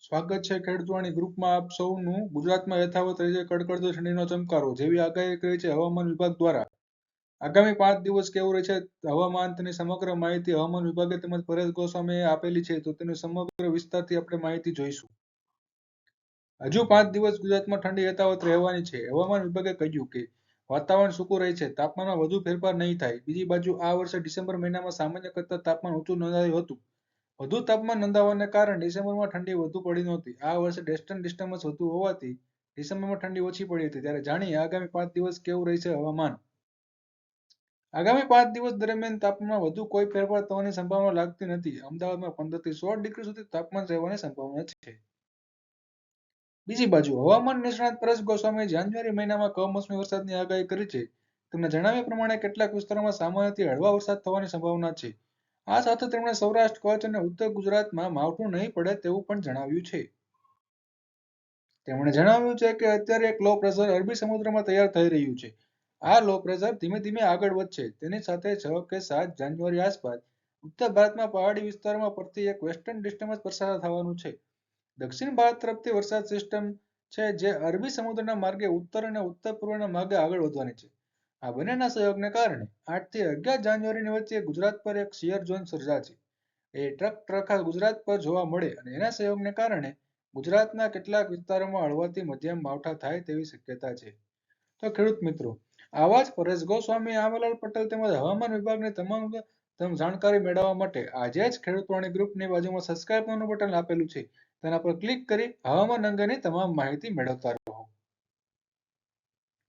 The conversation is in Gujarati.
સ્વાગત છે ખેડૂતવાણી ગ્રુપમાં આપ સૌનું। ગુજરાતમાં યથાવત રહેશે કડકડતો ઠંડીનો ચમકારો, જેવી આગાહી કરી છે હવામાન વિભાગ દ્વારા। આગામી 5 દિવસ કેવું રહેશે હવામાન, તેની સમગ્ર માહિતી હવામાન વિભાગે તેમજ પરેશ ગોસ્વામીએ આપેલી છે, તો તેની સમગ્ર વિસ્તારથી આપણે માહિતી જોઈશું। હજુ 5 દિવસ ગુજરાતમાં ઠંડી યથાવત રહેવાની છે। હવામાન વિભાગે કહ્યું કે વાતાવરણ સૂકું રહેશે, તાપમાનમાં વધુ ફેરફાર નહીં થાય। બીજી બાજુ આ વર્ષે ડિસેમ્બર મહિનામાં સામાન્ય કરતાં તાપમાન ઊંચું નોંધાયું હતું। વધુ તાપમાન નોંધાવાને કારણે ડિસેમ્બરમાં ઠંડી વધુ પડી નહોતી। આ વર્ષે વેસ્ટર્ન ડિસ્ટર્બન્સ વધુ હોવાથી ડિસેમ્બરમાં ઠંડી ઓછી પડી હતી। ત્યારે જાણીએ આગામી 5 દિવસ કેવું રહેશે હવામાન। આગામી 5 દિવસ દરમિયાન તાપમાનમાં વધુ કોઈ ફેરફાર થવાની સંભાવના લાગતી નથી। અમદાવાદમાં 15 થી 16 ડિગ્રી સુધી તાપમાન રહેવાની સંભાવના છે। બીજી બાજુ હવામાન નિષ્ણાત પરેશ ગોસ્વામીએ જાન્યુઆરી મહિનામાં કમોસમી વરસાદની આગાહી કરી છે। તેમણે જણાવ્યા પ્રમાણે કેટલાક વિસ્તારોમાં સામાન્યથી હળવા વરસાદ થવાની સંભાવના છે। આ સાથે તેમણે સૌરાષ્ટ્ર, કચ્છ અને ઉત્તર ગુજરાતમાં માવઠું નહીં પડે તેવું પણ જણાવ્યું છે। તેમણે જણાવ્યું છે કે અત્યારે એક લો પ્રેશર અરબી સમુદ્રમાં તૈયાર થઈ રહ્યું છે। આ લો પ્રેશર ધીમે ધીમે આગળ વધશે। તેની સાથે 6 કે 7 જાન્યુઆરી આસપાસ ઉત્તર ભારતમાં પહાડી વિસ્તારોમાં પડતી એક વેસ્ટર્ન ડિસ્ટર્બન્સ પસાર થવાનું છે। દક્ષિણ ભારત તરફથી વરસાદ સિસ્ટમ છે, જે અરબી સમુદ્રના માર્ગે ઉત્તર અને ઉત્તર પૂર્વના માર્ગે આગળ વધવાની છે। આ બંનેના સહયોગને કારણે 8 થી 11 જાન્યુઆરીની વચ્ચે ગુજરાત પર એક શિયર ઝોન સર્જાશે। એ ટ્રક ગુજરાત પર જોવા મળે અને એના સહયોગને કારણે ગુજરાતના કેટલાક વિસ્તારોમાં હળવાથી મધ્યમ માવઠા થાય તેવી શક્યતા છે। તો ખેડૂત મિત્રો, આવા જ પરેશ ગોસ્વામી, આંબાલાલ પટેલ તેમજ હવામાન વિભાગની તમામ જાણકારી મેળવવા માટે આજે જ ખેડૂતવાણી ગ્રુપની બાજુમાં સબસ્ક્રાઇબ નું બટન આપેલું છે, તેના પર ક્લિક કરી હવામાન અંગેની તમામ માહિતી મેળવતા રહો।